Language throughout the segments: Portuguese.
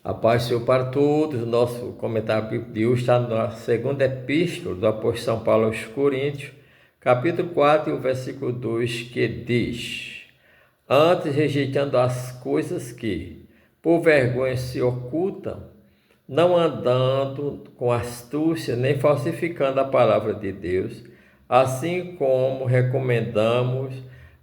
A paz do Senhor para todos. O nosso comentário bíblico de hoje está na segunda epístola do apóstolo São Paulo aos Coríntios, capítulo 4, e o versículo 2, que diz: Antes, rejeitando as coisas que, por vergonha, se ocultam, não andando com astúcia, nem falsificando a palavra de Deus, assim como recomendamos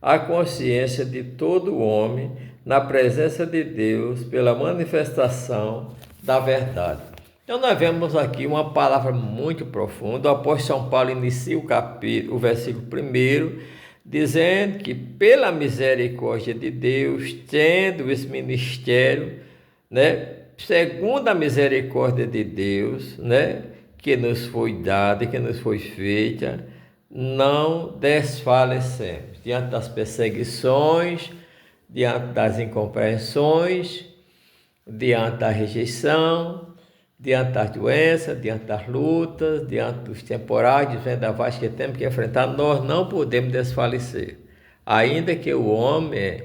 a consciência de todo homem na presença de Deus pela manifestação da verdade. Então nós vemos aqui uma palavra muito profunda. O apóstolo São Paulo inicia o versículo 1, dizendo que pela misericórdia de Deus, tendo esse ministério, segundo a misericórdia de Deus, que nos foi dada e que nos foi feita, não desfalecemos diante das perseguições, diante das incompreensões, diante da rejeição, diante das doenças, diante das lutas, diante dos temporais, dos vendavais que temos que enfrentar. Nós não podemos desfalecer. Ainda que o homem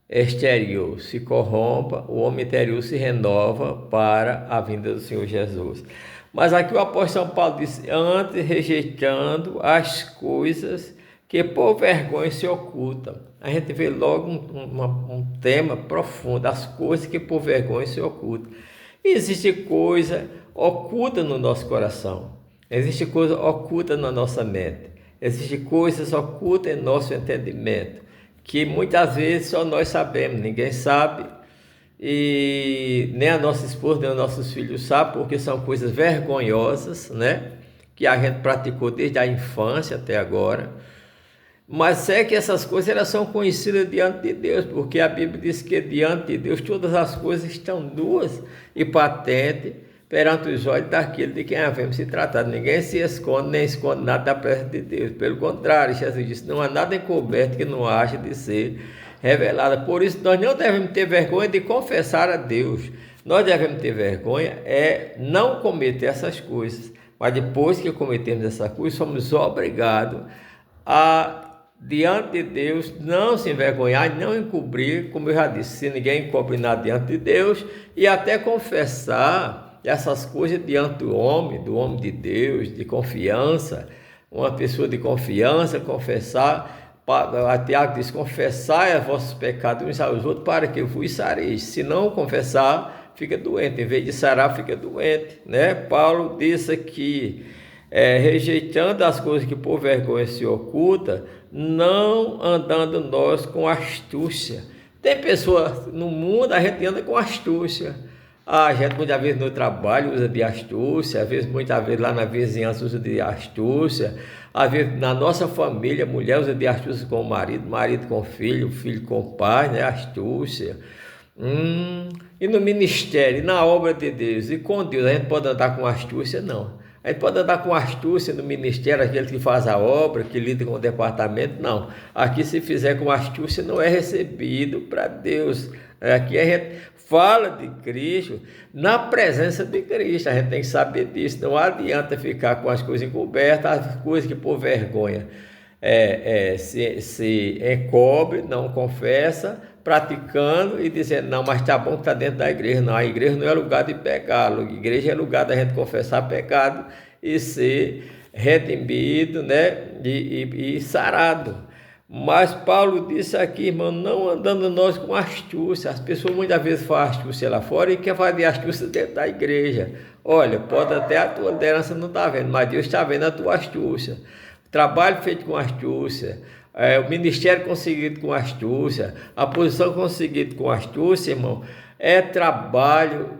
exterior se corrompa, o homem interior se renova para a vinda do Senhor Jesus. Mas aqui o apóstolo São Paulo diz: antes rejeitando as coisas que por vergonha se ocultam. A gente vê logo um tema profundo, as coisas que por vergonha se ocultam. Existe coisa oculta no nosso coração, existe coisa oculta na nossa mente, existe coisas ocultas em nosso entendimento, que muitas vezes só nós sabemos, ninguém sabe, e nem a nossa esposa, nem os nossos filhos sabem, porque são coisas vergonhosas, que a gente praticou desde a infância até agora. Mas é que essas coisas elas são conhecidas diante de Deus, porque a Bíblia diz que diante de Deus todas as coisas estão nuas e patentes perante os olhos daquele de quem havemos se tratado. Ninguém se esconde, nem esconde nada da presença de Deus. Pelo contrário, Jesus disse: não há nada encoberto que não haja de ser revelado. Por isso, nós não devemos ter vergonha de confessar a Deus. Nós devemos ter vergonha não cometer essas coisas. Mas depois que cometemos essas coisas, somos obrigados a, diante de Deus, não se envergonhar, não encobrir, como eu já disse, se ninguém encobre nada diante de Deus, e até confessar essas coisas diante do homem de Deus, de confiança, uma pessoa de confiança, confessar. A Tiago diz: confessai os vossos pecados uns aos outros para que vos sareis. Se não confessar, fica doente, em vez de sarar, fica doente, Paulo disse aqui, rejeitando as coisas que por vergonha se oculta, não andando nós com astúcia. Tem pessoas no mundo, a gente anda com astúcia. A gente muitas vezes no trabalho usa de astúcia, muitas vezes lá na vizinhança usa de astúcia, às vezes na nossa família, a mulher usa de astúcia com o marido, marido com o filho com o pai, astúcia. E no ministério, na obra de Deus e com Deus, a gente pode andar com astúcia? Não. A gente pode andar com astúcia no ministério, aquele que faz a obra, que lida com o departamento? Não. Aqui, se fizer com astúcia, não é recebido para Deus. Aqui a gente fala de Cristo na presença de Cristo. A gente tem que saber disso. Não adianta ficar com as coisas encobertas, as coisas que por vergonha se encobre, não confessa, praticando e dizendo: não, mas está bom que está dentro da igreja. Não, a igreja não é lugar de pecado, a igreja é lugar da gente confessar pecado e ser redimido, e sarado. Mas Paulo disse aqui, irmão, não andando nós com astúcia. As pessoas muitas vezes fazem astúcia lá fora e quer fazer astúcia dentro da igreja. Olha, pode até a tua liderança não estar vendo, mas Deus está vendo a tua astúcia. Trabalho feito com astúcia, o ministério conseguido com astúcia, a posição conseguida com astúcia, irmão, é trabalho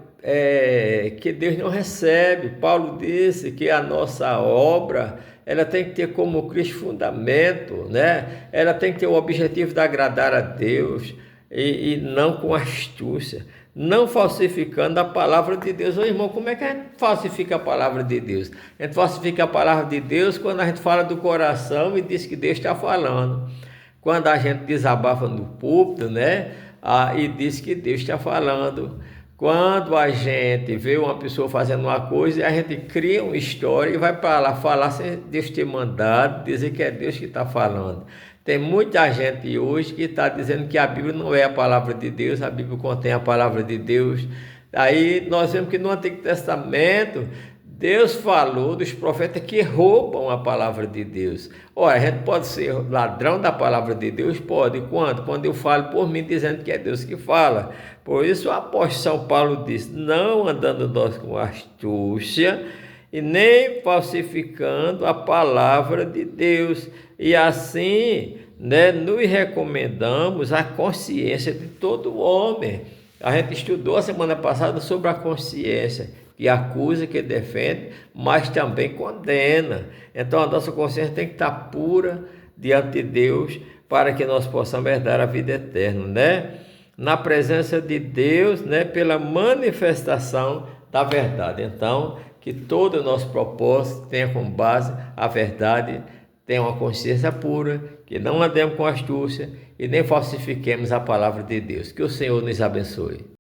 que Deus não recebe. Paulo disse que a nossa obra, ela tem que ter como Cristo fundamento, Ela tem que ter o objetivo de agradar a Deus e não com astúcia, não falsificando a palavra de Deus. Ô irmão, como é que a gente falsifica a palavra de Deus? A gente falsifica a palavra de Deus quando a gente fala do coração e diz que Deus está falando. Quando a gente desabafa no púlpito, e diz que Deus está falando. Quando a gente vê uma pessoa fazendo uma coisa, a gente cria uma história e vai para lá falar sem Deus ter mandado, dizer que é Deus que está falando. Tem muita gente hoje que está dizendo que a Bíblia não é a palavra de Deus. A Bíblia contém a palavra de Deus Aí nós vemos que no Antigo Testamento Deus falou dos profetas que roubam a palavra de Deus. Ora, a gente pode ser ladrão da palavra de Deus? Pode. Quando? Quando eu falo por mim, dizendo que é Deus que fala. Por isso o apóstolo São Paulo diz, não andando nós com astúcia e nem falsificando a palavra de Deus. E assim, nos recomendamos a consciência de todo homem. A gente estudou a semana passada sobre a consciência, que acusa, que defende, mas também condena. Então a nossa consciência tem que estar pura diante de Deus para que nós possamos herdar a vida eterna, na presença de Deus, pela manifestação da verdade. Então, que todo o nosso propósito tenha como base a verdade, tenha uma consciência pura, que não andemos com astúcia e nem falsifiquemos a palavra de Deus. Que o Senhor nos abençoe.